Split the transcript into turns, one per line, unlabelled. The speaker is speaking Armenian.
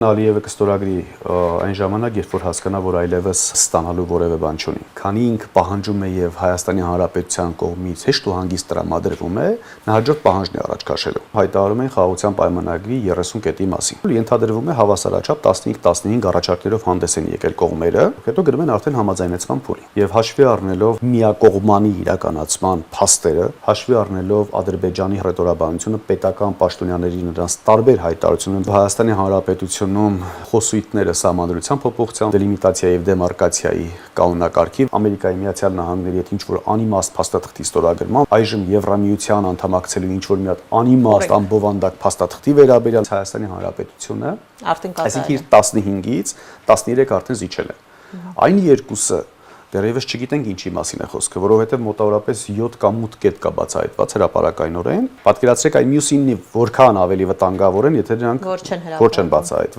Ալիևը կստորագրի այն ժամանակ, երբ որ հասկանա, որ այլևս ստանալու որևէ բան չունի։ Քանի ինքը պահանջում է եւ Հայաստանի Հանրապետության կողմից հեշտ ու հանգիստ տրամադրվում է, նա հաջորդ պահանջն է առաջ քաշելու։ Հայտարարում են խաղաղության պայմանագրի 30 կետի մասին։ Ենթադրվում է հավասարաչափ 15-15 առաջարկներով հանդես են եկել կողմերը, հետո գրում են արդեն համաձայնեցման փուլի։ Եվ հաշվի առնելով միակողմանի իրականացման փաստերը, հաշվի առնելով Ադրբեջանի հռետորաբանությունը պետական պաշտոնյաների նրանց տարբեր հայտարարությունները Հայաստանի Հանրապետությունում խոսույթները սահմանադրության փոփոխության, դելիմիտացիայի եւ դեմարկացիայի կանոնակարգի, Ամերիկայի Միացյալ Նահանգների հետ ինչ որ անիմաստ փաստաթղթի ստորագրման, այժմ Եվրամիության անդամակցելու ինչ որ մի հատ անիմաստ անբովանդակ փաստաթղթի վերաբերյալ Հայաստանի Հանրապետությունը այսինքն իր 15-ից 13 արդեն զիջել է։ Այն երկուսը դեռևս չգիտենք ինչի մասին է խոսքը, որովհետև մոտավորապես 7 կամ 8 կետ կա բացահայտված հրապարակայնորեն։ Պատկերացրեք այն մյուս 9-ի որքան ավելի վտանգավոր են, եթե նրանք որ չեն բացահայտվել։